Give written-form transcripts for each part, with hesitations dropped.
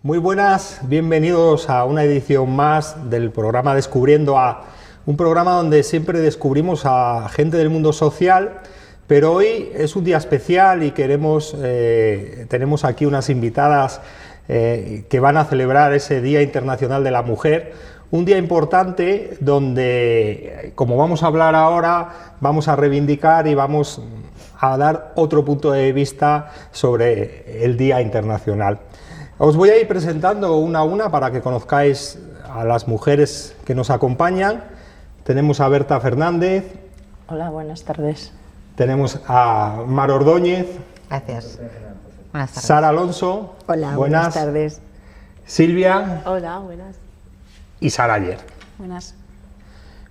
Muy buenas, bienvenidos a una edición más del programa Descubriendo A, un programa donde siempre descubrimos a gente del mundo social, pero hoy es un día especial y tenemos aquí unas invitadas que van a celebrar ese Día Internacional de la Mujer, un día importante donde, como vamos a hablar ahora, vamos a reivindicar y vamos a dar otro punto de vista sobre el Día Internacional. Os voy a ir presentando una a una para que conozcáis a las mujeres que nos acompañan. Tenemos a Berta Fernández. Hola, buenas tardes. Tenemos a Mar Ordóñez. Gracias. Buenas tardes. Sara Alonso. Hola, buenas tardes. Silvia. Hola, buenas. Y Sara Ayer. Buenas.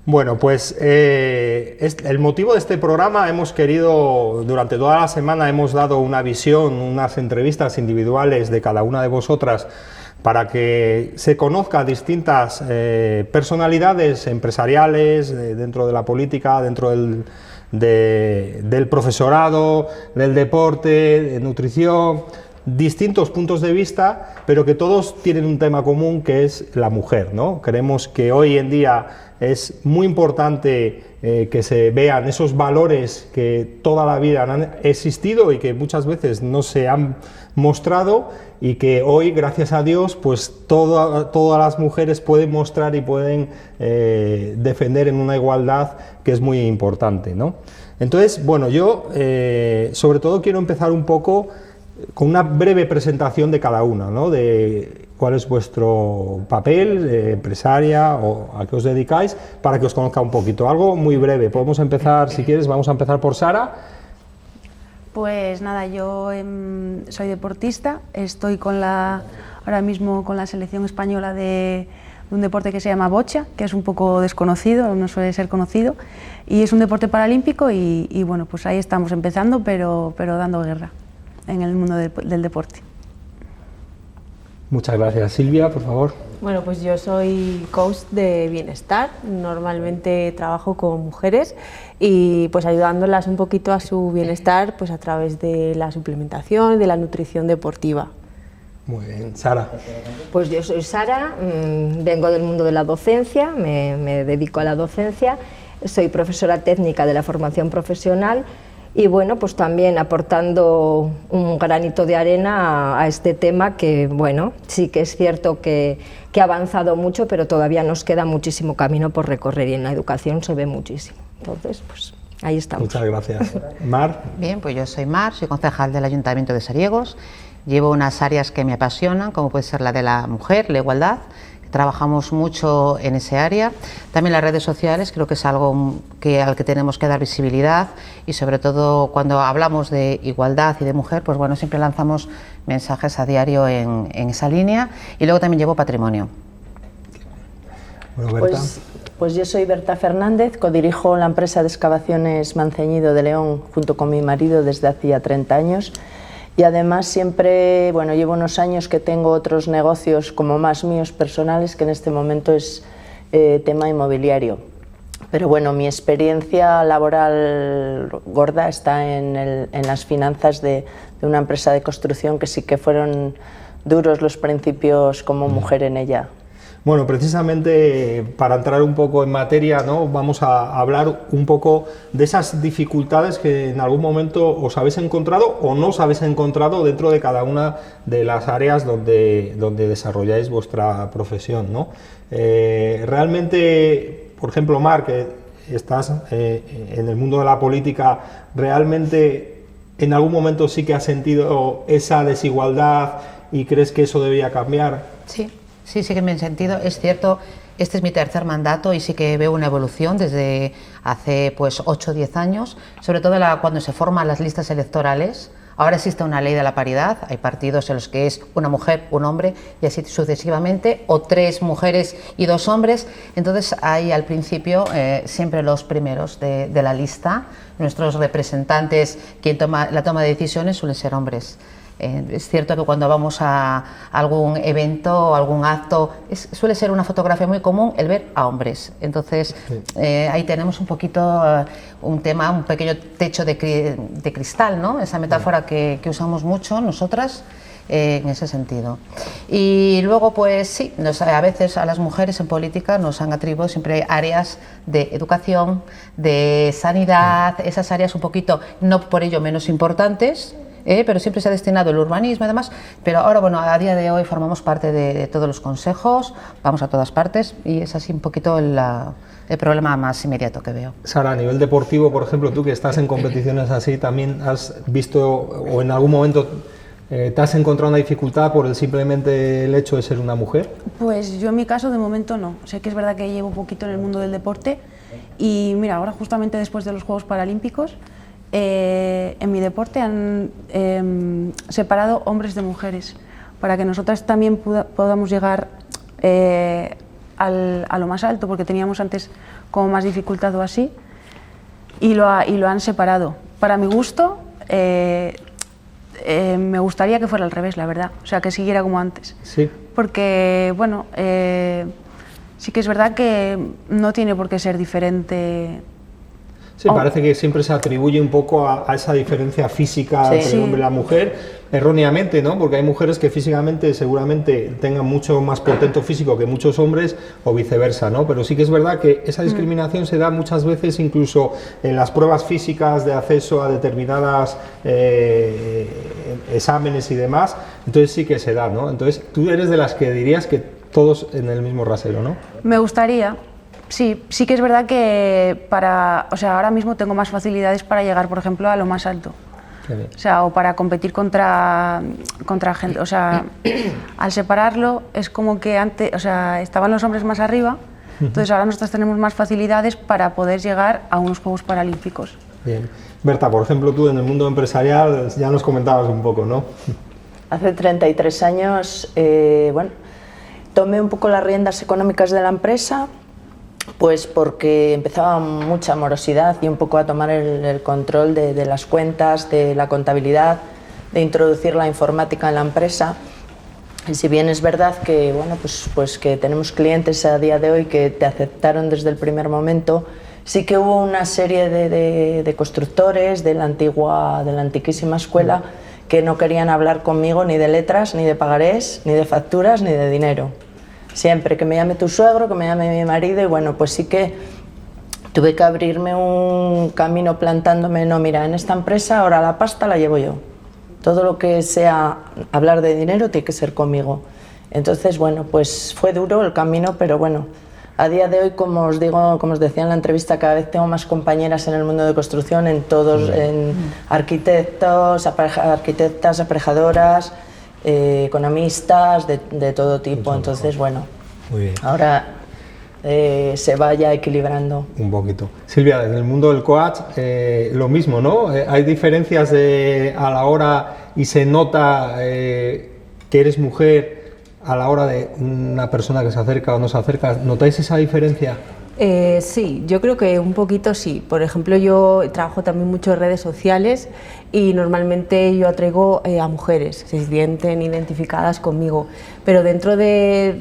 Bueno, pues el motivo de este programa hemos querido, durante toda la semana hemos dado una visión, unas entrevistas individuales de cada una de vosotras para que se conozca distintas personalidades empresariales dentro de la política, dentro del profesorado, del deporte, de nutrición, distintos puntos de vista, pero que todos tienen un tema común que es la mujer, ¿no? Creemos que hoy en día es muy importante que se vean esos valores que toda la vida han existido y que muchas veces no se han mostrado y que hoy, gracias a Dios, pues todas las mujeres pueden mostrar y pueden defender en una igualdad que es muy importante, ¿no? Entonces, bueno, yo sobre todo quiero empezar un poco con una breve presentación de cada una, ¿no? De cuál es vuestro papel, empresaria o a qué os dedicáis, para que os conozca un poquito. Algo muy breve. Podemos empezar, si quieres, vamos a empezar por Sara. Pues nada, yo soy deportista, estoy ahora mismo con la selección española de un deporte que se llama bocha, que es un poco desconocido, no suele ser conocido, y es un deporte paralímpico y bueno, pues ahí estamos empezando, pero dando guerra en el mundo del deporte. Muchas gracias. Silvia, por favor. Bueno, pues yo soy coach de bienestar, normalmente trabajo con mujeres y pues ayudándolas un poquito a su bienestar pues a través de la suplementación, de la nutrición deportiva. Muy bien. Sara. Pues yo soy Sara, vengo del mundo de la docencia, me dedico a la docencia, soy profesora técnica de la formación profesional y bueno, pues también aportando un granito de arena a este tema que, bueno, sí que es cierto que ha avanzado mucho, pero todavía nos queda muchísimo camino por recorrer y en la educación se ve muchísimo. Entonces, pues ahí estamos. Muchas gracias. Mar. Bien, pues yo soy Mar, soy concejal del Ayuntamiento de Sariegos, llevo unas áreas que me apasionan, como puede ser la de la mujer, la igualdad. Trabajamos mucho en ese área. También las redes sociales creo que es algo al que tenemos que dar visibilidad y sobre todo cuando hablamos de igualdad y de mujer, pues bueno, siempre lanzamos mensajes a diario en esa línea y luego también llevo patrimonio. Bueno, Berta. Pues yo soy Berta Fernández, codirijo la empresa de excavaciones Manceñido de León junto con mi marido desde hacía 30 años. Y además siempre, bueno, llevo unos años que tengo otros negocios como más míos personales, que en este momento es tema inmobiliario. Pero bueno, mi experiencia laboral gorda está en las finanzas de una empresa de construcción que sí que fueron duros los principios como mujer en ella. Bueno, precisamente para entrar un poco en materia, ¿no? Vamos a hablar un poco de esas dificultades que en algún momento os habéis encontrado o no os habéis encontrado dentro de cada una de las áreas donde desarrolláis vuestra profesión, ¿no? Realmente, por ejemplo, Mar, que estás en el mundo de la política, ¿realmente en algún momento sí que has sentido esa desigualdad y crees que eso debería cambiar? Sí que me he sentido, es cierto, este es mi tercer mandato y sí que veo una evolución desde hace pues 8 o 10 años, sobre todo cuando se forman las listas electorales. Ahora existe una ley de la paridad, hay partidos en los que es una mujer, un hombre y así sucesivamente, o 3 mujeres y 2 hombres, entonces hay al principio siempre los primeros de la lista, nuestros representantes, la toma de decisiones suelen ser hombres. Es cierto que cuando vamos a algún evento o algún acto suele ser una fotografía muy común el ver a hombres, entonces ahí tenemos un poquito un tema, un pequeño techo de cristal, ¿no? Esa metáfora que usamos mucho nosotras en ese sentido. Y luego, pues sí, a veces a las mujeres en política nos han atribuido siempre áreas de educación, de sanidad, esas áreas un poquito, no por ello menos importantes, pero siempre se ha destinado el urbanismo y demás, pero ahora, bueno, a día de hoy formamos parte de todos los consejos, vamos a todas partes y es así un poquito el problema más inmediato que veo. Sara, a nivel deportivo, por ejemplo, tú que estás en competiciones así, ¿también has visto o en algún momento te has encontrado una dificultad por simplemente el hecho de ser una mujer? Pues yo en mi caso de momento no, sé que es verdad que llevo un poquito en el mundo del deporte y mira, ahora justamente después de los Juegos Paralímpicos, en mi deporte han separado hombres de mujeres para que nosotras también podamos llegar a lo más alto, porque teníamos antes como más dificultad o así, y lo han separado. Para mi gusto, me gustaría que fuera al revés, la verdad, o sea, que siguiera como antes. Sí. Porque, bueno, sí que es verdad que no tiene por qué ser diferente. Sí, parece que siempre se atribuye un poco a esa diferencia física entre el hombre y la mujer, erróneamente, ¿no? Porque hay mujeres que físicamente seguramente tengan mucho más portento físico que muchos hombres o viceversa, ¿no? Pero sí que es verdad que esa discriminación se da muchas veces incluso en las pruebas físicas de acceso a determinadas exámenes y demás, entonces sí que se da, ¿no? Entonces tú eres de las que dirías que todos en el mismo rasero, ¿no? Me gustaría. Sí, sí que es verdad que o sea, ahora mismo tengo más facilidades para llegar, por ejemplo, a lo más alto. O sea, o para competir contra gente. O sea, al separarlo es como que antes, o sea, estaban los hombres más arriba, entonces ahora nosotros tenemos más facilidades para poder llegar a unos Juegos Paralímpicos. Bien. Berta, por ejemplo, tú en el mundo empresarial ya nos comentabas un poco, ¿no? Hace 33 años, bueno, tomé un poco las riendas económicas de la empresa, pues porque empezaba mucha morosidad y un poco a tomar el control de las cuentas, de la contabilidad, de introducir la informática en la empresa. Y si bien es verdad que, bueno, pues que tenemos clientes a día de hoy que te aceptaron desde el primer momento, sí que hubo una serie de constructores de la antiquísima escuela que no querían hablar conmigo ni de letras, ni de pagarés, ni de facturas, ni de dinero. Siempre que me llame tu suegro, que me llame mi marido, y bueno, pues sí que tuve que abrirme un camino plantándome, no, mira, en esta empresa ahora la pasta la llevo yo. Todo lo que sea hablar de dinero tiene que ser conmigo. Entonces, bueno, pues fue duro el camino, pero bueno, a día de hoy, como os digo, como os decía en la entrevista, cada vez tengo más compañeras en el mundo de construcción, en todos, en arquitectos, arquitectas, aparejadoras, economistas, de todo tipo. Entonces, bueno, muy bien. Ahora se vaya equilibrando. Un poquito. Silvia, en el mundo del coach, lo mismo, ¿no? Hay diferencias a la hora y se nota que eres mujer a la hora de una persona que se acerca o no se acerca. ¿Notáis esa diferencia? Sí, yo creo que un poquito sí. Por ejemplo, yo trabajo también mucho en redes sociales y normalmente yo atraigo a mujeres, se sienten identificadas conmigo, pero dentro de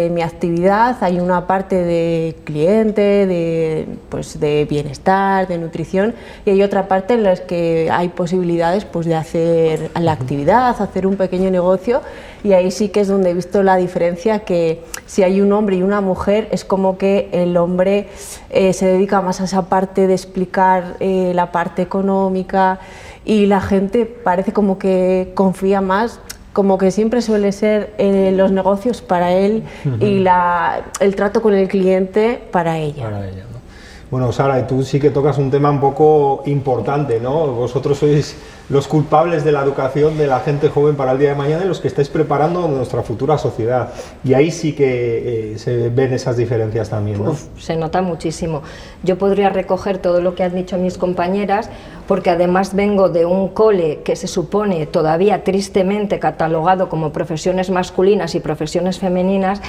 mi actividad hay una parte de cliente, de bienestar, de nutrición, y hay otra parte en la que hay posibilidades de hacer la actividad, hacer un pequeño negocio, y ahí sí que es donde he visto la diferencia, que si hay un hombre y una mujer es como que el hombre se dedica más a esa parte de explicar la parte económica, y la gente parece como que confía más, como que siempre suele ser los negocios para él y el trato con el cliente para ella. Para ella, ¿no? Bueno, Sara, y tú sí que tocas un tema un poco importante, ¿no? Vosotros sois los culpables de la educación de la gente joven para el día de mañana y los que estáis preparando nuestra futura sociedad. Y ahí sí que se ven esas diferencias también, ¿no? Se nota muchísimo. Yo podría recoger todo lo que han dicho mis compañeras, porque además vengo de un cole que se supone todavía tristemente catalogado como profesiones masculinas y profesiones femeninas.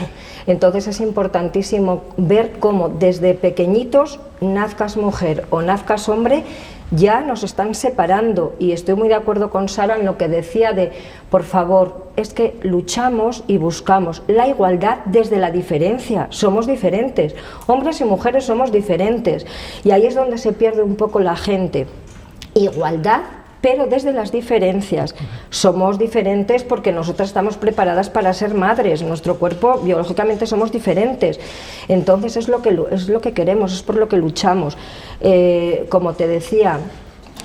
Entonces es importantísimo ver cómo desde pequeñitos, nazcas mujer o nazcas hombre, ya nos están separando, y estoy muy de acuerdo con Sara en lo que decía de, por favor, es que luchamos y buscamos la igualdad desde la diferencia. Somos diferentes, hombres y mujeres somos diferentes, y ahí es donde se pierde un poco la gente. Igualdad pero desde las diferencias. Somos diferentes porque nosotras estamos preparadas para ser madres, nuestro cuerpo biológicamente somos diferentes, entonces es lo que queremos, es por lo que luchamos. Como te decía,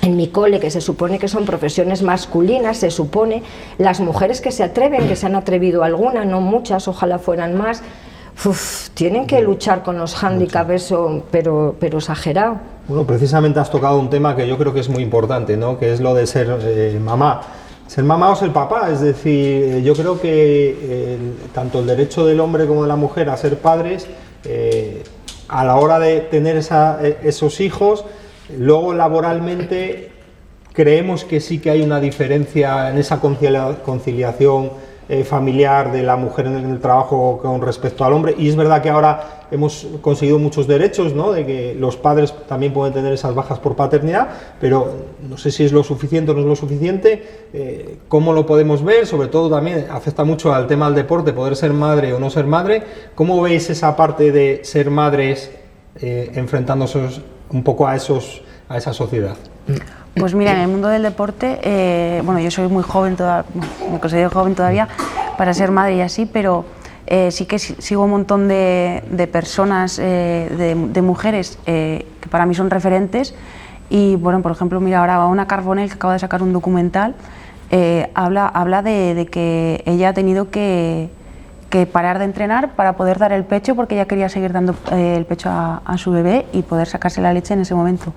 en mi cole, que se supone que son profesiones masculinas, se supone, las mujeres que se atreven, que se han atrevido alguna, no muchas, ojalá fueran más, tienen que luchar con los hándicaps, pero exagerado. Bueno, precisamente has tocado un tema que yo creo que es muy importante, ¿no? Que es lo de ser mamá. Ser mamá o ser papá, es decir, yo creo que tanto el derecho del hombre como de la mujer a ser padres, a la hora de tener esos hijos, luego laboralmente creemos que sí que hay una diferencia en esa conciliación familiar de la mujer en el trabajo con respecto al hombre, y es verdad que ahora hemos conseguido muchos derechos, ¿no? De que los padres también pueden tener esas bajas por paternidad, pero no sé si es lo suficiente o no es lo suficiente. ¿Cómo lo podemos ver? Sobre todo también afecta mucho al tema del deporte, poder ser madre o no ser madre. ¿Cómo veis esa parte de ser madres enfrentándose un poco a esa sociedad? Pues mira, en el mundo del deporte, bueno, yo soy muy joven, me considero joven todavía para ser madre y así, pero sí que sigo un montón de personas, de mujeres que para mí son referentes. Y bueno, por ejemplo, mira, ahora Ona Carbonell, que acaba de sacar un documental, habla de que ella ha tenido que parar de entrenar para poder dar el pecho, porque ella quería seguir dando el pecho a su bebé y poder sacarse la leche en ese momento.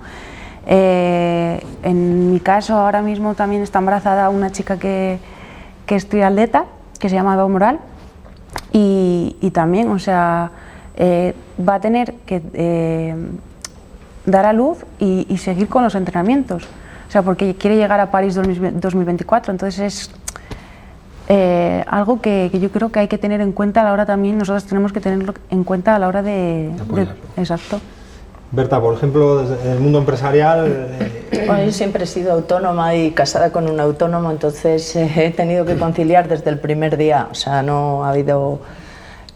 En mi caso, ahora mismo también está embarazada una chica que es triatleta, que se llama Eva Moral, y también, o sea, va a tener que dar a luz y seguir con los entrenamientos, o sea, porque quiere llegar a París 2024, entonces es algo que yo creo que hay que tener en cuenta a la hora también, nosotros tenemos que tenerlo en cuenta a la hora de exacto. Berta, por ejemplo, desde el mundo empresarial... Bueno, yo siempre he sido autónoma y casada con un autónomo, entonces he tenido que conciliar desde el primer día, o sea, no ha habido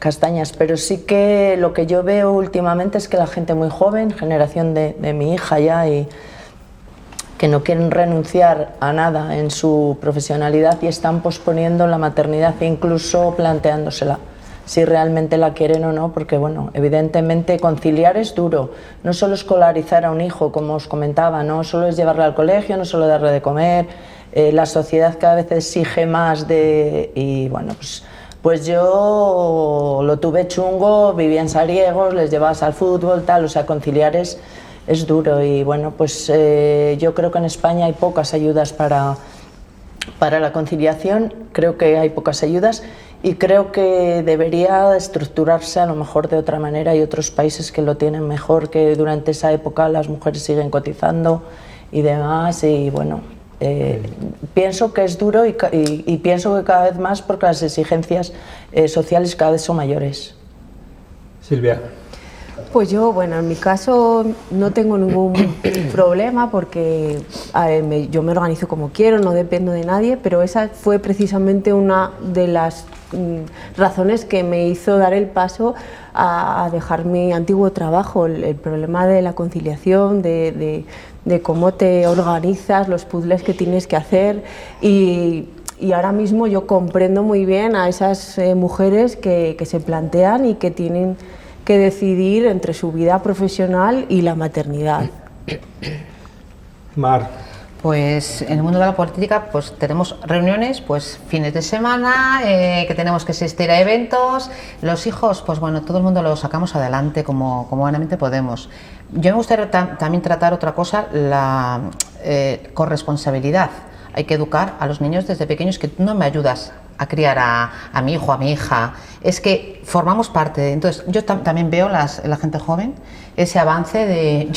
castañas, pero sí que lo que yo veo últimamente es que la gente muy joven, generación de mi hija ya, y que no quieren renunciar a nada en su profesionalidad y están posponiendo la maternidad e incluso planteándosela, si realmente la quieren o no, porque bueno, evidentemente conciliar es duro, no solo escolarizar a un hijo, como os comentaba, no solo es llevarle al colegio, no solo darle de comer, la sociedad cada vez exige más y bueno, pues yo lo tuve chungo, vivía en Sariegos, les llevabas al fútbol, tal, o sea, conciliar es duro y bueno, pues yo creo que en España hay pocas ayudas para la conciliación, creo que hay pocas ayudas. Y creo que debería estructurarse a lo mejor de otra manera. Hay otros países que lo tienen mejor, que durante esa época las mujeres siguen cotizando y demás. Y bueno, pienso que es duro y pienso que cada vez más porque las exigencias sociales cada vez son mayores. Silvia. Pues yo, bueno, en mi caso no tengo ningún problema porque yo me organizo como quiero, no dependo de nadie, pero esa fue precisamente una de las razones que me hizo dar el paso a dejar mi antiguo trabajo, el problema de la conciliación, de cómo te organizas, los puzzles que tienes que hacer y ahora mismo yo comprendo muy bien a esas mujeres que se plantean y que tienen que decidir entre su vida profesional y la maternidad. Mar. Pues en el mundo de la política pues tenemos reuniones pues fines de semana, que tenemos que asistir a eventos, los hijos pues bueno, todo el mundo lo sacamos adelante como buenamente podemos. Yo me gustaría también tratar otra cosa, la corresponsabilidad. Hay que educar a los niños desde pequeños, que tú no me ayudas a criar a mi hijo, a mi hija, es que formamos parte. Entonces yo también veo en la gente joven ese avance de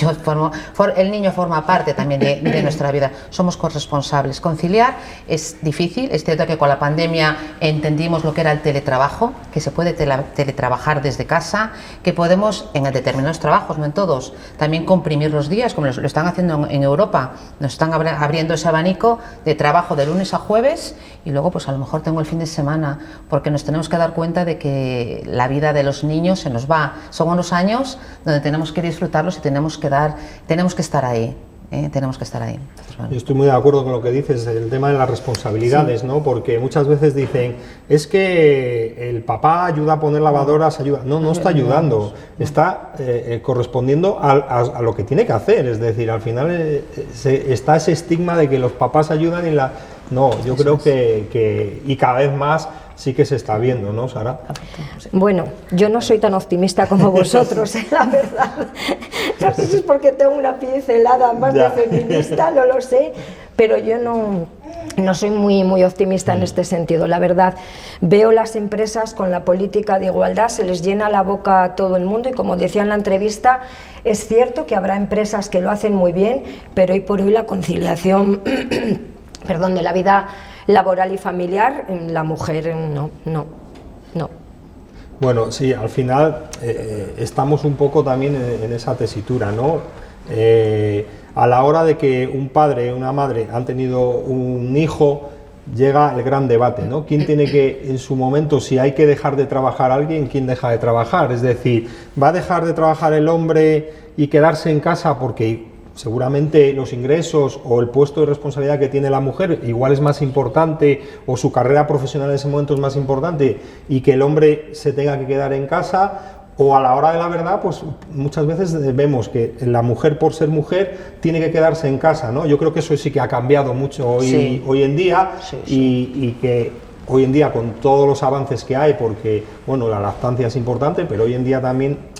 el niño forma parte también de nuestra vida, somos corresponsables. Conciliar es difícil, es cierto que con la pandemia entendimos lo que era el teletrabajo, que se puede teletrabajar desde casa, que podemos en determinados trabajos, no en todos, también comprimir los días, como lo están haciendo en Europa, nos están abriendo ese abanico de trabajo de lunes a jueves y luego pues a lo mejor tengo el fin de semana, porque nos tenemos que dar cuenta de que la vida de los niños se nos va, son unos años donde tenemos que disfrutarlos y tenemos que estar ahí. tenemos que estar ahí. Entonces, bueno. Yo estoy muy de acuerdo con lo que dices, el tema de las responsabilidades, ¿no? Porque muchas veces dicen, es que el papá ayuda a poner lavadoras, ayuda. No, no está ayudando, está correspondiendo a lo que tiene que hacer. Es decir, al final está ese estigma de que los papás ayudan y la... No, yo creo que y cada vez más sí que se está viendo, ¿no, Sara? Bueno, yo no soy tan optimista como vosotros, la verdad. No sé si es porque tengo una pincelada más de feminista, no lo sé, pero yo no soy muy optimista en este sentido. La verdad, veo las empresas con la política de igualdad, se les llena la boca a todo el mundo y, como decía en la entrevista, es cierto que habrá empresas que lo hacen muy bien, pero hoy por hoy la conciliación de la vida laboral y familiar, la mujer no. Bueno, sí, al final estamos un poco también en esa tesitura, ¿no? A la hora de que un padre y una madre han tenido un hijo, llega el gran debate, ¿no? ¿Quién tiene que, en su momento, si hay que dejar de trabajar a alguien, quién deja de trabajar? Es decir, ¿va a dejar de trabajar el hombre y quedarse en casa porque seguramente los ingresos o el puesto de responsabilidad que tiene la mujer igual es más importante, o su carrera profesional en ese momento es más importante, y que el hombre se tenga que quedar en casa? O a la hora de la verdad, pues muchas veces vemos que la mujer, por ser mujer, tiene que quedarse en casa, ¿no? Yo creo que eso sí que ha cambiado mucho hoy en día, y que hoy en día, con todos los avances que hay, porque bueno, la lactancia es importante, pero hoy en día también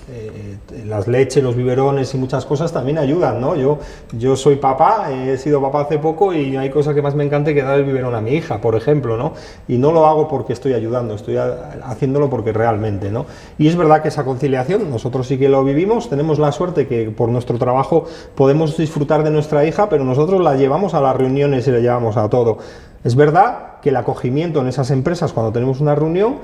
las leches, los biberones y muchas cosas también ayudan, ¿no? Yo soy papá, he sido papá hace poco, y hay cosas que más me encanta que dar el biberón a mi hija, por ejemplo, ¿no? Y no lo hago porque estoy ayudando, estoy haciéndolo porque realmente, ¿no? Y es verdad que esa conciliación, nosotros sí que lo vivimos, tenemos la suerte que por nuestro trabajo podemos disfrutar de nuestra hija, pero nosotros la llevamos a las reuniones y la llevamos a todo. Es verdad que el acogimiento en esas empresas, cuando tenemos una reunión,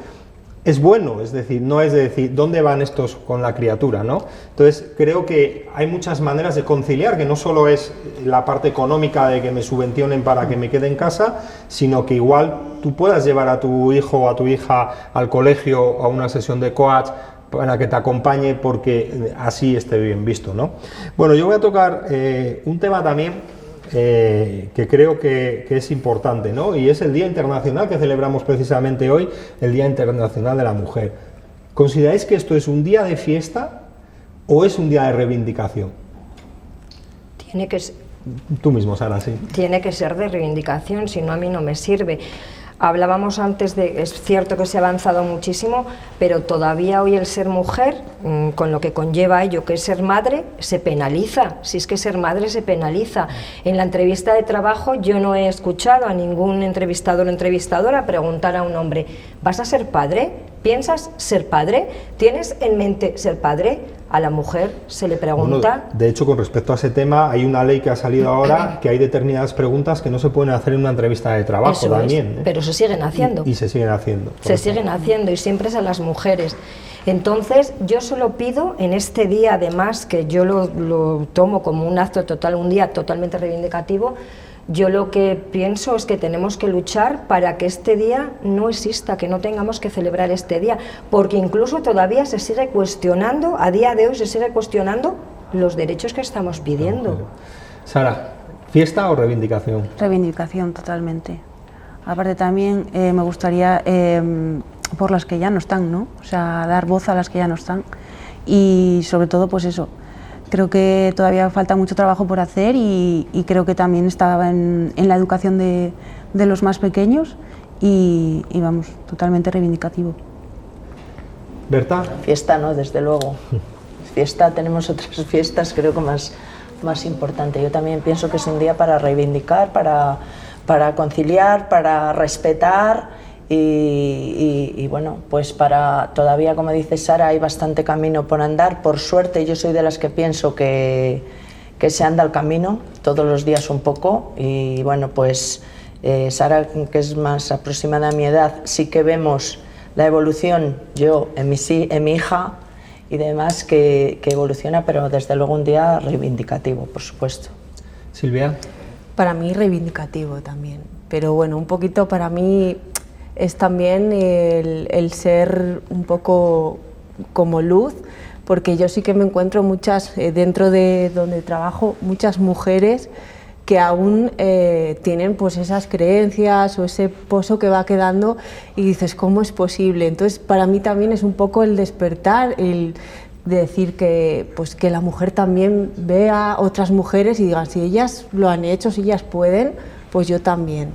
es bueno, es decir, no es de decir, ¿dónde van estos con la criatura?, ¿no? Entonces, creo que hay muchas maneras de conciliar, que no solo es la parte económica de que me subvencionen para que me quede en casa, sino que igual tú puedas llevar a tu hijo o a tu hija al colegio, a una sesión de coach, para que te acompañe, porque así esté bien visto, ¿no? Bueno, yo voy a tocar un tema también que creo que es importante, ¿no? Y es el Día Internacional que celebramos precisamente hoy, el Día Internacional de la Mujer. ¿Consideráis que esto es un día de fiesta o es un día de reivindicación? Tiene que ser... Tú mismo, Sara, sí. Tiene que ser de reivindicación, si no, a mí no me sirve. Hablábamos antes de, es cierto que se ha avanzado muchísimo, pero todavía hoy el ser mujer, con lo que conlleva ello, que es ser madre, se penaliza. Si es que ser madre se penaliza. En la entrevista de trabajo yo no he escuchado a ningún entrevistador o entrevistadora preguntar a un hombre, ¿vas a ser padre? ¿Piensas ser padre? ¿Tienes en mente ser padre? A la mujer se le pregunta... Bueno, de hecho, con respecto a ese tema, hay una ley que ha salido ahora que hay determinadas preguntas que no se pueden hacer en una entrevista de trabajo. Eso también. Pero se siguen haciendo. Y se siguen haciendo. Se siguen haciendo, y siempre es a las mujeres. Entonces, yo solo pido en este día, además, que yo lo tomo como un acto total, un día totalmente reivindicativo, yo lo que pienso es que tenemos que luchar para que este día no exista, que no tengamos que celebrar este día, porque incluso todavía se sigue cuestionando, a día de hoy se sigue cuestionando los derechos que estamos pidiendo. Sara, ¿fiesta o reivindicación? Reivindicación, totalmente. Aparte también me gustaría, por las que ya no están, ¿no? O sea, dar voz a las que ya no están, y sobre todo, pues eso. Creo que todavía falta mucho trabajo por hacer, y creo que también estaba en la educación de los más pequeños, y vamos, totalmente reivindicativo. ¿Berta? Fiesta no, desde luego. Fiesta, tenemos otras fiestas, creo que más importante. Yo también pienso que es un día para reivindicar, para conciliar, para respetar. Y bueno, pues todavía, como dice Sara, hay bastante camino por andar. Por suerte, yo soy de las que pienso que se anda el camino todos los días un poco, y bueno, pues Sara, que es más aproximada a mi edad, sí que vemos la evolución, yo en mi hija y demás, que evoluciona, pero desde luego un día reivindicativo, por supuesto. Silvia. Para mí reivindicativo también, pero bueno, un poquito para mí es también el ser un poco como luz porque yo sí que me encuentro muchas, dentro de donde trabajo, muchas mujeres que aún tienen pues esas creencias o ese pozo que va quedando y dices, ¿cómo es posible? Entonces, para mí también es un poco el despertar, el de decir que, pues, que la mujer también vea a otras mujeres y digan, si ellas lo han hecho, si ellas pueden, pues yo también.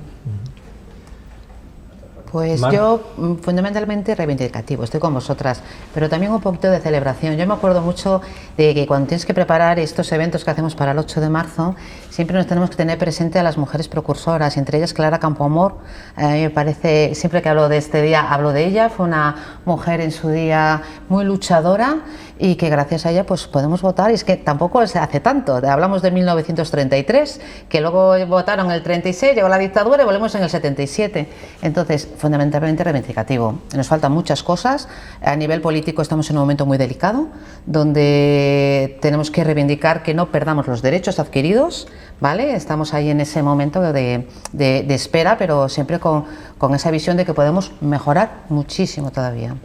Pues yo fundamentalmente reivindicativo, estoy con vosotras, pero también un poquito de celebración. Yo me acuerdo mucho de que cuando tienes que preparar estos eventos que hacemos para el 8 de marzo, siempre nos tenemos que tener presente a las mujeres precursoras, entre ellas Clara Campoamor. A mí me parece, siempre que hablo de este día, hablo de ella. Fue una mujer en su día muy luchadora y que gracias a ella pues podemos votar, y es que tampoco se hace tanto, hablamos de 1933, que luego votaron el 36, llegó la dictadura y volvemos en el 77, entonces fundamentalmente reivindicativo. Nos faltan muchas cosas, a nivel político estamos en un momento muy delicado, donde tenemos que reivindicar que no perdamos los derechos adquiridos, ¿vale? Estamos ahí en ese momento de espera, pero siempre con esa visión de que podemos mejorar muchísimo todavía.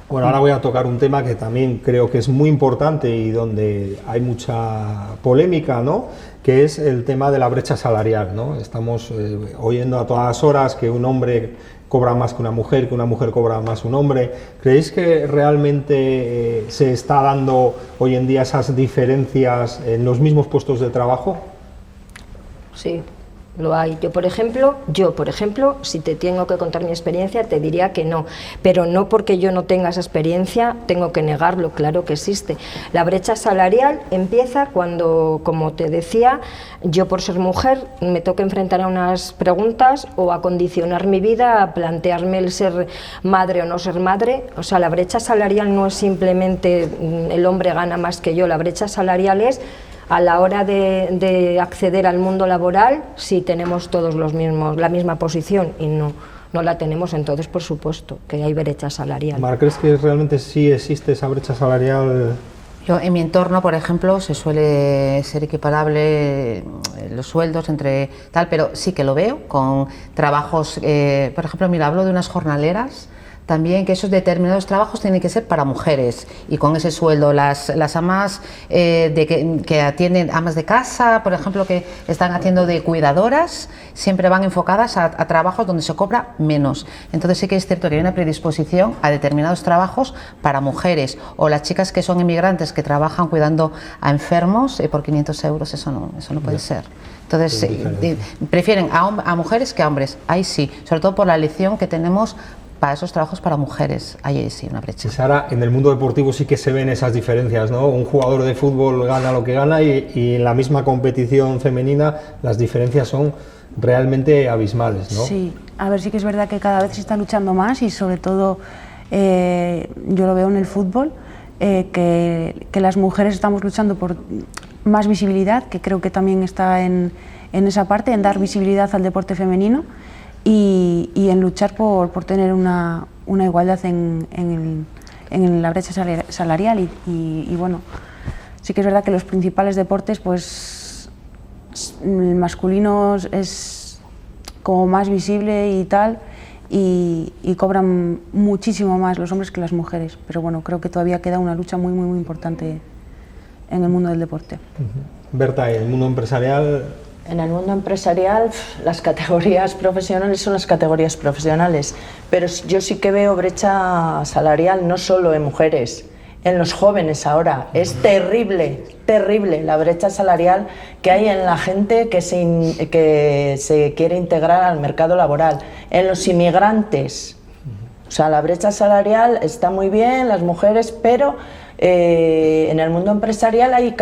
Bueno, ahora voy a tocar un tema que también creo que es muy importante y donde hay mucha polémica, ¿no?, que es el tema de la brecha salarial, ¿no? Estamos oyendo a todas horas que un hombre cobra más que una mujer cobra más que un hombre. ¿Creéis que realmente se está dando hoy en día esas diferencias en los mismos puestos de trabajo? Sí, lo hay. Yo, por ejemplo, si te tengo que contar mi experiencia, te diría que no, pero no porque yo no tenga esa experiencia, tengo que negarlo, claro que existe. La brecha salarial empieza cuando, como te decía, yo por ser mujer me toca enfrentar a unas preguntas o a condicionar mi vida, a plantearme el ser madre o no ser madre. O sea, la brecha salarial no es simplemente el hombre gana más que yo, la brecha salarial es a la hora de acceder al mundo laboral, si tenemos todos la misma posición, y no la tenemos, entonces por supuesto que hay brecha salarial. Mar, ¿crees que realmente sí existe esa brecha salarial? Yo, en mi entorno, por ejemplo, se suele ser equiparable los sueldos entre tal, pero sí que lo veo con trabajos, por ejemplo, mira, hablo de unas jornaleras, también que esos determinados trabajos tienen que ser para mujeres y con ese sueldo las amas que atienden, amas de casa, por ejemplo, que están haciendo de cuidadoras, siempre van enfocadas a trabajos donde se cobra menos. Entonces sí que es cierto que hay una predisposición a determinados trabajos para mujeres, o las chicas que son inmigrantes que trabajan cuidando a enfermos por 500 euros, eso no puede ser. Entonces prefieren a mujeres que a hombres, ahí sí, sobre todo por la elección que tenemos para esos trabajos para mujeres, ahí sí una brecha. Sara, en el mundo deportivo sí que se ven esas diferencias, ¿no? Un jugador de fútbol gana lo que gana y en la misma competición femenina las diferencias son realmente abismales, ¿no? Sí, a ver, sí que es verdad que cada vez se está luchando más y sobre todo yo lo veo en el fútbol, que las mujeres estamos luchando por más visibilidad, que creo que también está en esa parte, en dar visibilidad al deporte femenino. Y en luchar por tener una igualdad en la brecha salarial y bueno, sí que es verdad que los principales deportes, pues el masculino es como más visible y tal, y cobran muchísimo más los hombres que las mujeres, pero bueno, creo que todavía queda una lucha muy importante en el mundo del deporte. Berta, ¿en el mundo empresarial? En el mundo empresarial, las categorías profesionales son las categorías profesionales, pero yo sí que veo brecha salarial no solo en mujeres, en los jóvenes ahora. Es terrible la brecha salarial que hay en la gente que se quiere integrar al mercado laboral, en los inmigrantes. O sea, la brecha salarial está muy bien, las mujeres, pero en el mundo empresarial hay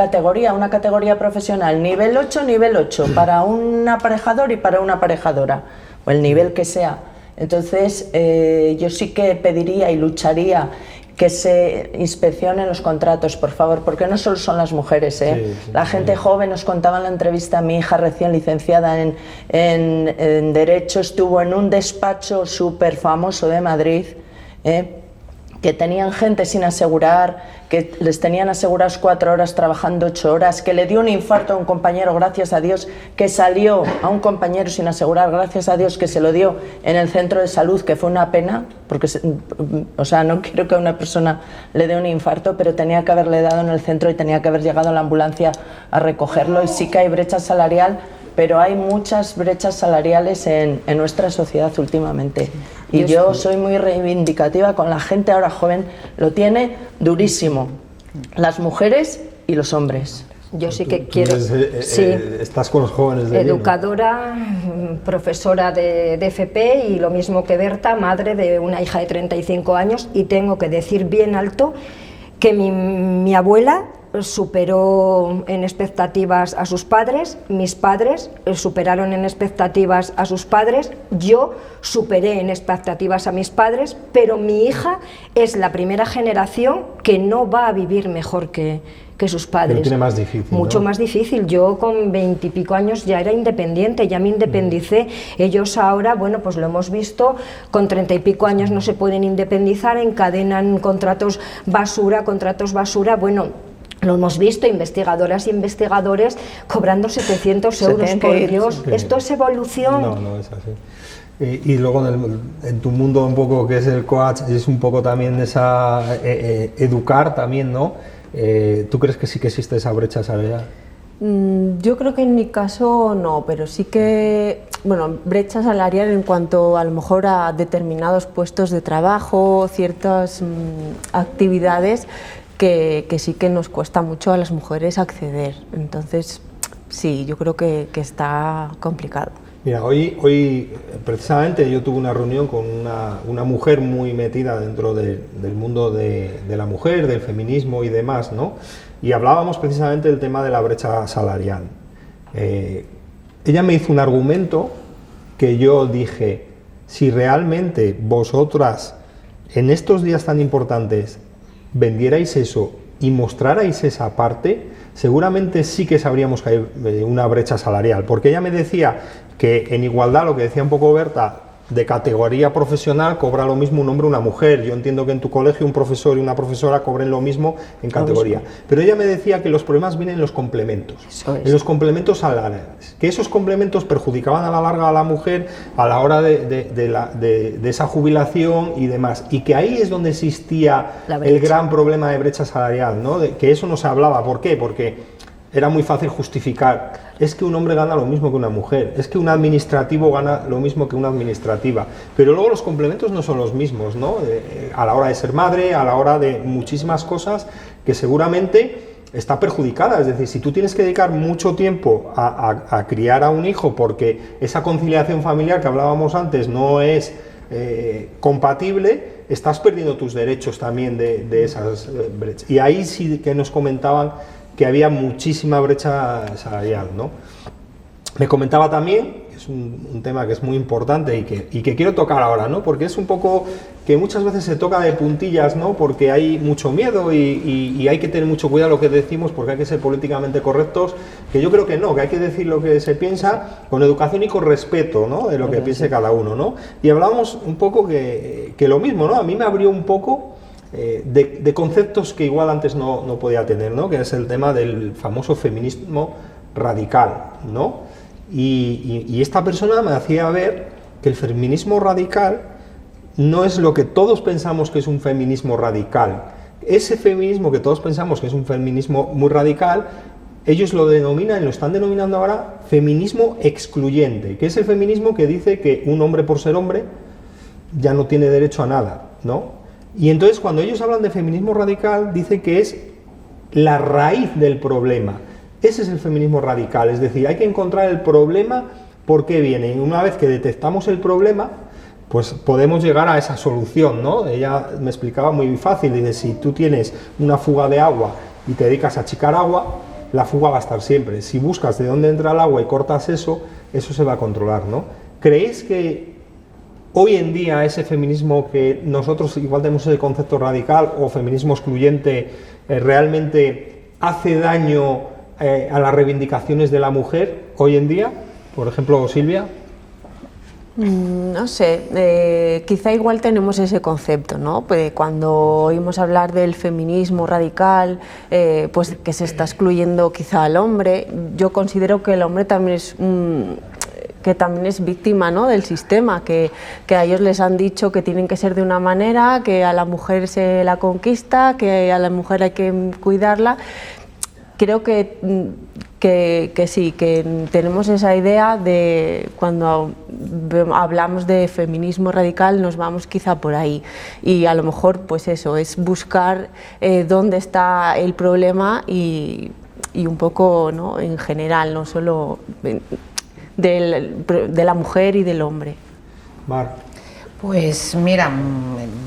una categoría profesional, nivel 8, para un aparejador y para una aparejadora, o el nivel que sea. Entonces, yo sí que pediría y lucharía que se inspeccionen los contratos, por favor, porque no solo son las mujeres, la gente joven, nos contaba en la entrevista, mi hija recién licenciada en Derecho, estuvo en un despacho súper famoso de Madrid, que tenían gente sin asegurar, que les tenían asegurados 4 horas trabajando 8 horas, que le dio un infarto a un compañero, gracias a Dios, que salió a un compañero sin asegurar, gracias a Dios, que se lo dio en el centro de salud, que fue una pena, porque, o sea, no quiero que a una persona le dé un infarto, pero tenía que haberle dado en el centro y tenía que haber llegado la ambulancia a recogerlo. Y sí que hay brecha salarial, pero hay muchas brechas salariales en nuestra sociedad últimamente. Y yo soy muy reivindicativa con la gente ahora joven, lo tiene durísimo, las mujeres y los hombres. Yo sí que quiero... Estás con los jóvenes de educadora, profesora de FP y lo mismo que Berta, madre de una hija de 35 años, y tengo que decir bien alto que mi abuela superó en expectativas a sus padres, mis padres superaron en expectativas a sus padres, yo superé en expectativas a mis padres, pero mi hija es la primera generación que no va a vivir mejor que sus padres. Lo tiene más difícil, mucho ¿no? más difícil. Yo con 20 y pico años ya era independiente, ya me independicé. Ellos ahora, bueno, pues lo hemos visto, con 30 y pico años no se pueden independizar, encadenan contratos basura, bueno. Lo hemos visto, investigadoras e investigadores cobrando 700 euros por Dios. Sí. ¿Esto es evolución? No es así. Y luego en tu mundo un poco que es el coach, es un poco también esa educar también, ¿no? ¿Tú crees que sí que existe esa brecha salarial? Yo creo que en mi caso no, pero sí que, bueno, brecha salarial en cuanto a lo mejor a determinados puestos de trabajo, ciertas actividades que sí que nos cuesta mucho a las mujeres acceder. Entonces, sí, yo creo que está complicado. Mira, hoy precisamente yo tuve una reunión con una mujer muy metida dentro del mundo de la mujer, del feminismo y demás, ¿no? Y hablábamos precisamente del tema de la brecha salarial. Ella me hizo un argumento que yo dije, si realmente vosotras en estos días tan importantes vendierais eso y mostrarais esa parte, seguramente sí que sabríamos que hay una brecha salarial, porque ella me decía que en igualdad, lo que decía un poco Berta, de categoría profesional cobra lo mismo un hombre o una mujer. Yo entiendo que en tu colegio un profesor y una profesora cobren lo mismo en categoría, pero ella me decía que los problemas vienen en los complementos, en los complementos salariales, que esos complementos perjudicaban a la larga a la mujer a la hora de esa jubilación y demás, y que ahí es donde existía el gran problema de brecha salarial, ¿no? Que eso no se hablaba. ¿Por qué? Porque era muy fácil justificar, es que un hombre gana lo mismo que una mujer, es que un administrativo gana lo mismo que una administrativa, pero luego los complementos no son los mismos, ¿no? A la hora de ser madre, a la hora de muchísimas cosas que seguramente está perjudicada. Es decir, si tú tienes que dedicar mucho tiempo a criar a un hijo porque esa conciliación familiar que hablábamos antes no es compatible, estás perdiendo tus derechos también de esas brechas. Y ahí sí que nos comentaban que había muchísima brecha salarial, ¿no? Me comentaba también, es un tema que es muy importante y que quiero tocar ahora, ¿no? Porque es un poco que muchas veces se toca de puntillas, ¿no? Porque hay mucho miedo y hay que tener mucho cuidado lo que decimos, porque hay que ser políticamente correctos, que yo creo que no, que hay que decir lo que se piensa con educación y con respeto, ¿no? De lo que piense cada uno, ¿no? Y hablábamos un poco que lo mismo, ¿no? A mí me abrió un poco de conceptos que igual antes no podía tener, ¿no? Que es el tema del famoso feminismo radical, ¿no? Y esta persona me hacía ver que el feminismo radical no es lo que todos pensamos que es un feminismo radical. Ese feminismo que todos pensamos que es un feminismo muy radical, ellos lo están denominando ahora feminismo excluyente, que es el feminismo que dice que un hombre por ser hombre ya no tiene derecho a nada, ¿no? Y entonces cuando ellos hablan de feminismo radical, dice que es la raíz del problema. Ese es el feminismo radical, es decir, hay que encontrar el problema, por qué viene, y una vez que detectamos el problema, pues podemos llegar a esa solución, ¿no? Ella me explicaba muy fácil, dice, si tú tienes una fuga de agua y te dedicas a achicar agua, la fuga va a estar siempre. Si buscas de dónde entra el agua y cortas eso se va a controlar, ¿no? ¿Creéis que hoy en día ese feminismo que nosotros igual tenemos ese concepto radical o feminismo excluyente realmente hace daño a las reivindicaciones de la mujer hoy en día? Por ejemplo, Silvia. No sé, quizá igual tenemos ese concepto, ¿no? Pues cuando oímos hablar del feminismo radical, pues que se está excluyendo quizá al hombre. Yo considero que el hombre también es víctima, ¿no?, del sistema, que a ellos les han dicho que tienen que ser de una manera, que a la mujer se la conquista, que a la mujer hay que cuidarla. Creo que sí, que tenemos esa idea de cuando hablamos de feminismo radical nos vamos quizá por ahí, y a lo mejor pues eso, es buscar dónde está el problema y un poco, ¿no?, en general, no solo de la mujer y del hombre. Mar. Pues mira,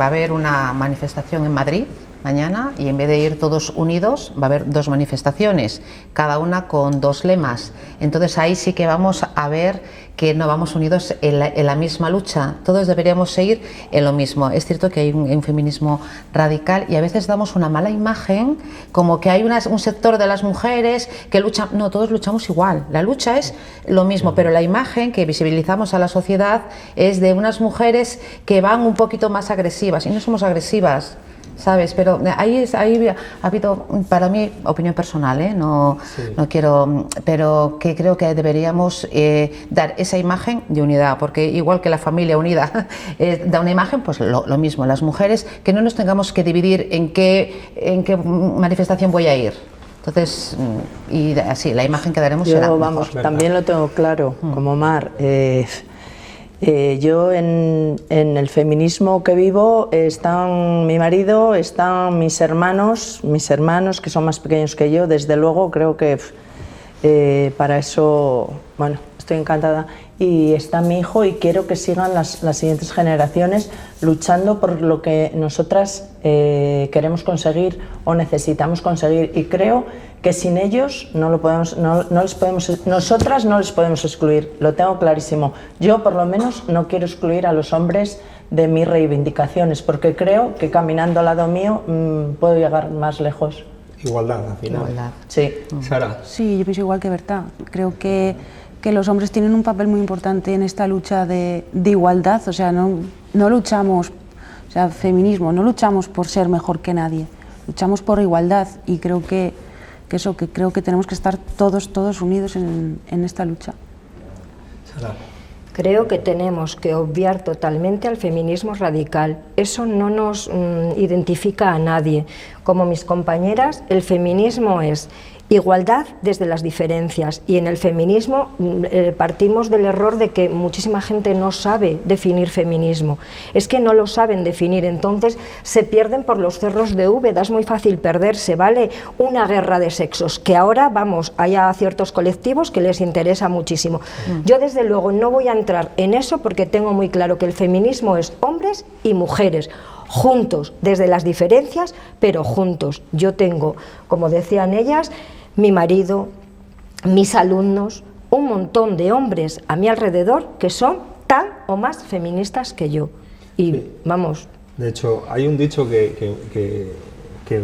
va a haber una manifestación en Madrid mañana, y en vez de ir todos unidos va a haber dos manifestaciones, cada una con dos lemas. Entonces ahí sí que vamos a ver que no vamos unidos en la misma lucha, todos deberíamos seguir en lo mismo. Es cierto que hay un feminismo radical y a veces damos una mala imagen, como que hay un sector de las mujeres que luchan. No, todos luchamos igual, la lucha es lo mismo, pero la imagen que visibilizamos a la sociedad es de unas mujeres que van un poquito más agresivas, y no somos agresivas, ¿sabes? Pero ahí ha habido, para mí, opinión personal, no quiero, pero que creo que deberíamos dar esa imagen de unidad, porque igual que la familia unida da una imagen, pues lo mismo, las mujeres, que no nos tengamos que dividir en qué manifestación voy a ir. Entonces, y así, la imagen que daremos será mejor. Vamos, también lo tengo claro, como Mar. Yo en el feminismo que vivo están mi marido, están mis hermanos que son más pequeños que yo. Desde luego creo que para eso, bueno, estoy encantada. Y está mi hijo, y quiero que sigan las siguientes generaciones luchando por lo que nosotras queremos conseguir o necesitamos conseguir, y creo que sin ellos nosotras no les podemos excluir, lo tengo clarísimo. Yo por lo menos no quiero excluir a los hombres de mis reivindicaciones, porque creo que caminando al lado mío puedo llegar más lejos. Igualdad, al final. Igualdad. Sí. Sara. Sí, yo pienso igual que Berta. Creo que los hombres tienen un papel muy importante en esta lucha de igualdad. O sea, no luchamos, o sea, feminismo, no luchamos por ser mejor que nadie, luchamos por igualdad, y creo que creo que tenemos que estar todos unidos en esta lucha. Sara. Creo que tenemos que obviar totalmente al feminismo radical. Eso no nos identifica a nadie. Como mis compañeras, el feminismo es igualdad desde las diferencias, y en el feminismo partimos del error de que muchísima gente no sabe definir feminismo. Es que no lo saben definir, entonces se pierden por los cerros de Úbeda. Es muy fácil perderse, ¿vale? Una guerra de sexos, que ahora, vamos, hay a ciertos colectivos que les interesa muchísimo. Yo desde luego no voy a entrar en eso, porque tengo muy claro que el feminismo es hombres y mujeres, juntos, desde las diferencias, pero juntos. Yo tengo, como decían ellas, mi marido, mis alumnos, un montón de hombres a mi alrededor que son tan o más feministas que yo. Y sí, vamos. De hecho, hay un dicho que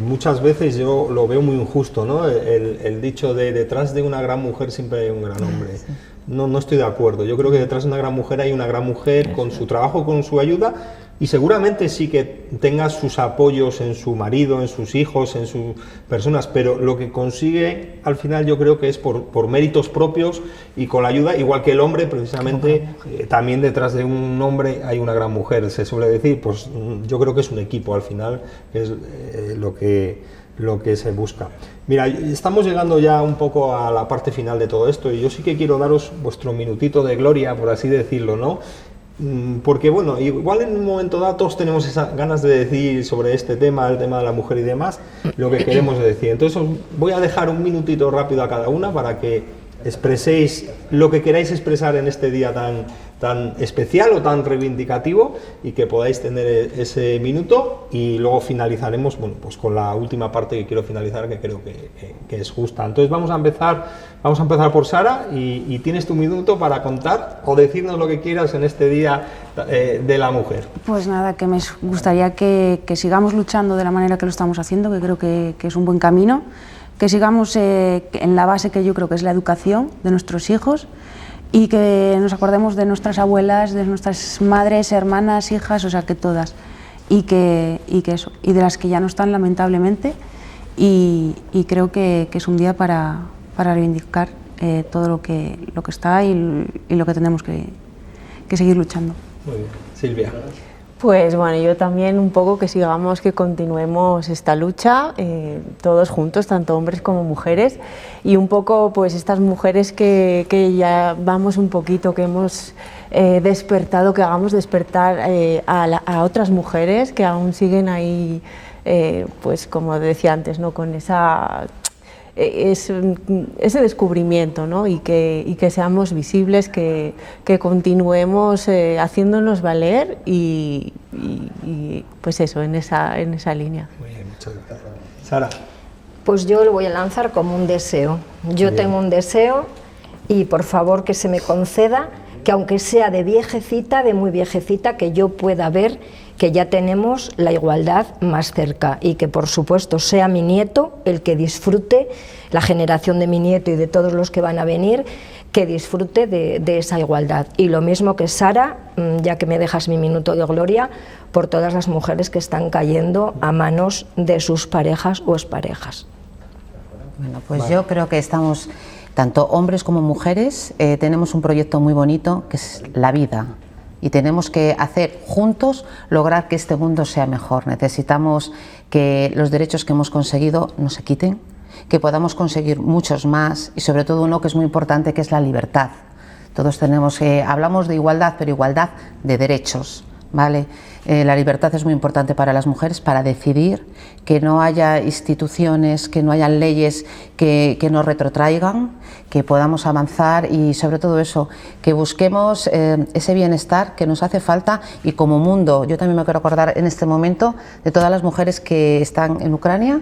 muchas veces yo lo veo muy injusto, ¿no? El dicho de detrás de una gran mujer siempre hay un gran hombre. Sí. No estoy de acuerdo. Yo creo que detrás de una gran mujer hay una gran mujer con su trabajo, con su ayuda, y seguramente sí que tenga sus apoyos en su marido, en sus hijos, en sus personas, pero lo que consigue al final yo creo que es por méritos propios y con la ayuda, igual que el hombre, precisamente, también detrás de un hombre hay una gran mujer, se suele decir. Pues yo creo que es un equipo al final, es lo que se busca. Mira, estamos llegando ya un poco a la parte final de todo esto, y yo sí que quiero daros vuestro minutito de gloria, por así decirlo, ¿no? Porque bueno, igual en un momento dado todos tenemos esas ganas de decir sobre este tema, el tema de la mujer y demás, lo que queremos decir. Entonces os voy a dejar un minutito rápido a cada una para que expreséis lo que queráis expresar en este día tan especial o tan reivindicativo, y que podáis tener ese minuto, y luego finalizaremos, bueno, pues con la última parte que quiero finalizar, que creo que es justa. Entonces vamos a empezar por Sara, y tienes tu minuto para contar o decirnos lo que quieras en este día de la mujer. Pues nada, que me gustaría que sigamos luchando de la manera que lo estamos haciendo, que creo que es un buen camino, que sigamos en la base que yo creo que es la educación de nuestros hijos, y que nos acordemos de nuestras abuelas, de nuestras madres, hermanas, hijas, o sea, que todas, y que eso, y de las que ya no están lamentablemente, y creo que es un día para reivindicar todo lo que está y lo que tenemos que seguir luchando. Muy bien. Silvia. Pues bueno, yo también un poco que sigamos, que continuemos esta lucha, todos juntos, tanto hombres como mujeres, y un poco pues estas mujeres que ya vamos un poquito, que hemos despertado, que hagamos despertar a otras mujeres que aún siguen ahí, pues como decía antes, ¿no? Con ese descubrimiento, ¿no? y que seamos visibles, que continuemos haciéndonos valer y pues eso, en esa línea. Muy bien, muchas gracias. Sara. Pues yo lo voy a lanzar como un deseo. Yo tengo un deseo y por favor que se me conceda que aunque sea de viejecita, de muy viejecita, que yo pueda ver que ya tenemos la igualdad más cerca y que por supuesto sea mi nieto el que disfrute, la generación de mi nieto y de todos los que van a venir, que disfrute de esa igualdad. Y lo mismo que Sara, ya que me dejas mi minuto de gloria, por todas las mujeres que están cayendo a manos de sus parejas o exparejas. Bueno, pues yo creo que estamos, tanto hombres como mujeres, tenemos un proyecto muy bonito que es la vida. Y tenemos que hacer juntos lograr que este mundo sea mejor. Necesitamos que los derechos que hemos conseguido no se quiten, que podamos conseguir muchos más y sobre todo uno que es muy importante, que es la libertad. Todos tenemos, hablamos de igualdad, pero igualdad de derechos, ¿vale? La libertad es muy importante para las mujeres, para decidir, que no haya instituciones, que no haya leyes que nos retrotraigan, que podamos avanzar y sobre todo eso, que busquemos ese bienestar que nos hace falta. Y como mundo, yo también me quiero acordar en este momento de todas las mujeres que están en Ucrania,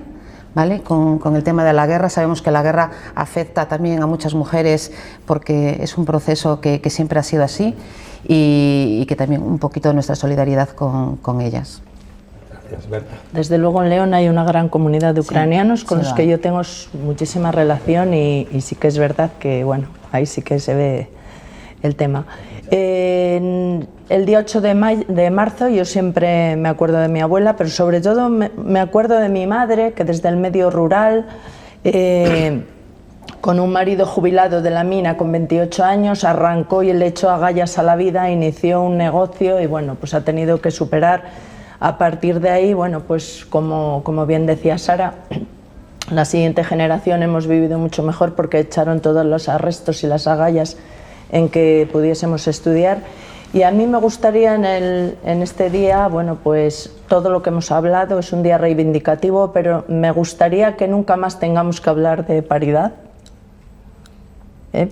¿vale? Con el tema de la guerra. Sabemos que la guerra afecta también a muchas mujeres porque es un proceso que siempre ha sido así. Y que también un poquito de nuestra solidaridad con ellas. Gracias, Berta. Desde luego en León hay una gran comunidad de ucranianos con los que yo tengo muchísima relación y sí que es verdad que, bueno, ahí sí que se ve el tema. El día 8 de marzo yo siempre me acuerdo de mi abuela, pero sobre todo me acuerdo de mi madre, que desde el medio rural, con un marido jubilado de la mina con 28 años, arrancó y le echó agallas a la vida, inició un negocio y bueno, pues ha tenido que superar. A partir de ahí, bueno, pues como bien decía Sara, la siguiente generación hemos vivido mucho mejor porque echaron todos los arrestos y las agallas en que pudiésemos estudiar. Y a mí me gustaría en este día, bueno, pues todo lo que hemos hablado es un día reivindicativo, pero me gustaría que nunca más tengamos que hablar de paridad.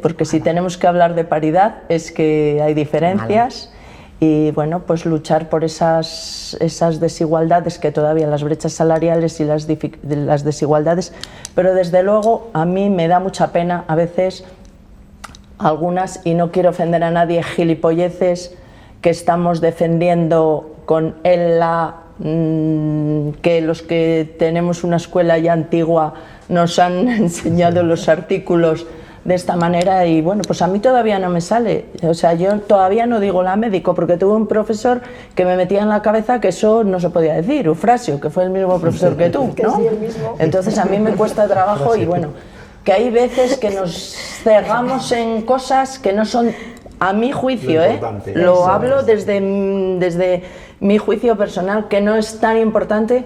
Porque si tenemos que hablar de paridad es que hay diferencias y bueno, pues luchar por esas desigualdades, que todavía las brechas salariales y las desigualdades, pero desde luego a mí me da mucha pena a veces algunas, y no quiero ofender a nadie, gilipolleces que estamos defendiendo con que los que tenemos una escuela ya antigua nos han enseñado los artículos de esta manera y bueno, pues a mí todavía no me sale, o sea, yo todavía no digo la médico porque tuve un profesor que me metía en la cabeza que eso no se podía decir, Eufrasio, que fue el mismo profesor que tú, ¿no? Entonces a mí me cuesta trabajo y bueno, que hay veces que nos cegamos en cosas que no son, a mi juicio, lo hablo desde mi juicio personal, que no es tan importante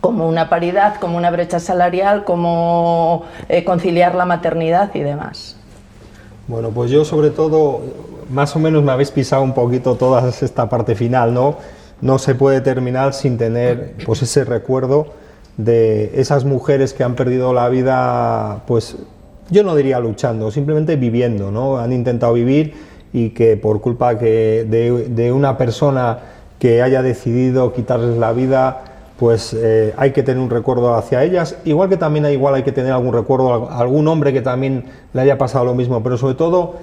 como una paridad, como una brecha salarial, como conciliar la maternidad y demás. Bueno, pues yo sobre todo, más o menos me habéis pisado un poquito toda esta parte final, ¿no? No se puede terminar sin tener pues ese recuerdo de esas mujeres que han perdido la vida, pues yo no diría luchando, simplemente viviendo, ¿no? Han intentado vivir y que por culpa de una persona que haya decidido quitarles la vida, pues hay que tener un recuerdo hacia ellas, igual que también hay que tener algún recuerdo a algún hombre que también le haya pasado lo mismo, pero sobre todo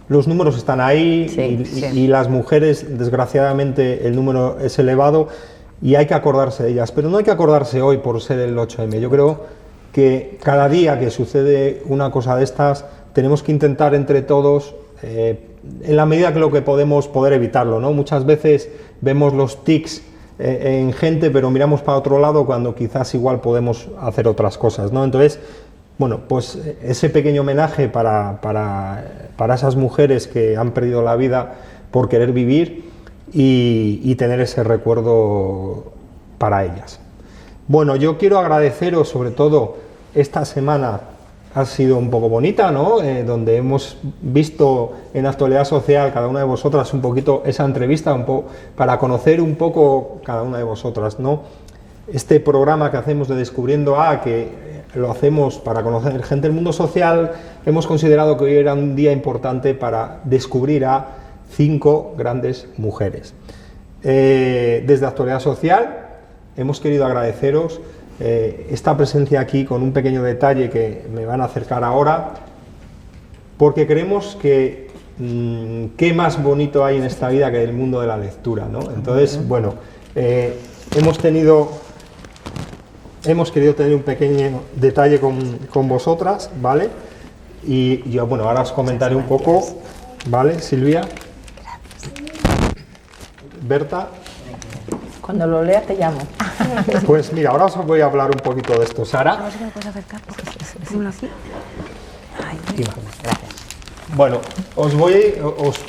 los números están ahí y las mujeres, desgraciadamente, el número es elevado y hay que acordarse de ellas, pero no hay que acordarse hoy por ser el 8M. Yo creo que cada día que sucede una cosa de estas tenemos que intentar entre todos en la medida que lo que podemos poder evitarlo, ¿no? Muchas veces vemos los tics en gente, pero miramos para otro lado cuando quizás igual podemos hacer otras cosas, ¿no? Entonces, bueno, pues ese pequeño homenaje para esas mujeres que han perdido la vida por querer vivir y tener ese recuerdo para ellas. Bueno, yo quiero agradeceros, sobre todo, esta semana ha sido un poco bonita, ¿no? Donde hemos visto en Actualidad Social, cada una de vosotras, un poquito esa entrevista, para conocer un poco cada una de vosotras, ¿no? Este programa que hacemos de Descubriendo A, que lo hacemos para conocer gente del mundo social, hemos considerado que hoy era un día importante para descubrir a 5 grandes mujeres. Desde Actualidad Social hemos querido agradeceros esta presencia aquí con un pequeño detalle que me van a acercar ahora, porque creemos que qué más bonito hay en esta vida que el mundo de la lectura, ¿no? Entonces, bueno, hemos querido tener un pequeño detalle con vosotras, ¿vale? Y yo, bueno, ahora os comentaré un poco, ¿vale, Silvia? Berta. Cuando lo lea te llamo. Pues mira, ahora os voy a hablar un poquito de esto. Sara. A ver si me puedes acercar. Dímelo aquí. Gracias. Bueno,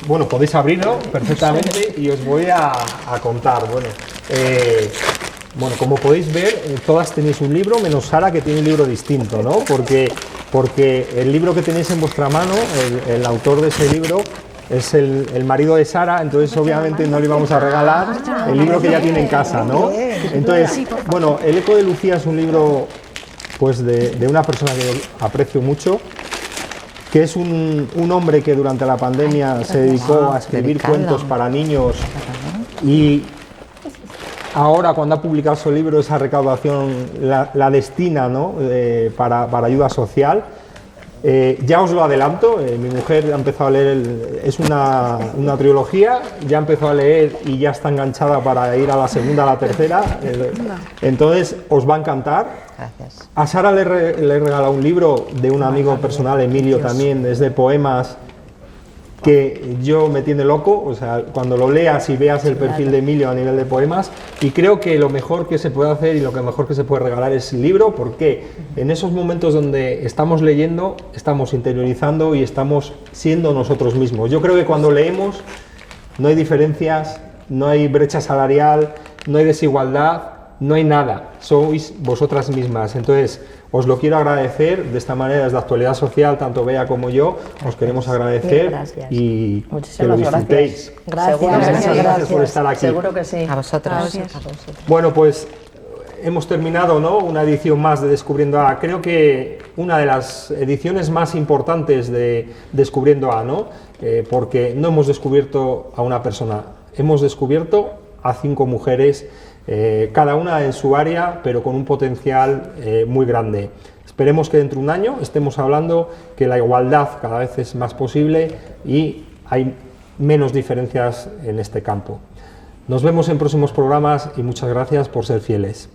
bueno, podéis abrirlo perfectamente y os voy a contar. Bueno, como podéis ver, todas tenéis un libro, menos Sara, que tiene un libro distinto, ¿no? Porque el libro que tenéis en vuestra mano, el autor de ese libro, es el marido de Sara, entonces obviamente no le íbamos a regalar el libro que ya tiene en casa, ¿no? Entonces, bueno, El eco de Lucía es un libro, pues, de una persona que yo aprecio mucho, que es un hombre que durante la pandemia se dedicó a escribir cuentos para niños y ahora, cuando ha publicado su libro, esa recaudación la destina, ¿no? para ayuda social. Ya os lo adelanto, mi mujer ha empezado a leer, es una trilogía, ya empezó a leer y ya está enganchada para ir a la segunda, a la tercera, entonces os va a encantar. Gracias. A Sara le he regalado un libro de un amigo personal, Emilio, también, es de poemas, que yo me tiene loco, o sea, cuando lo leas y veas el perfil de Emilio a nivel de poemas, y creo que lo mejor que se puede hacer y lo que mejor que se puede regalar es el libro, porque en esos momentos donde estamos leyendo, estamos interiorizando y estamos siendo nosotros mismos. Yo creo que cuando leemos no hay diferencias, no hay brecha salarial, no hay desigualdad, no hay nada, sois vosotras mismas. Entonces, os lo quiero agradecer de esta manera, desde Actualidad Social, tanto Bea como yo, os queremos agradecer y que lo disfrutéis. Gracias. Muchas gracias por estar aquí. Seguro que sí. A vosotros. Bueno, pues hemos terminado, ¿no?, una edición más de Descubriendo A. Creo que una de las ediciones más importantes de Descubriendo A, ¿no? Porque no hemos descubierto a una persona, hemos descubierto a 5 mujeres, cada una en su área, pero con un potencial muy grande. Esperemos que dentro de un año estemos hablando que la igualdad cada vez es más posible y hay menos diferencias en este campo. Nos vemos en próximos programas y muchas gracias por ser fieles.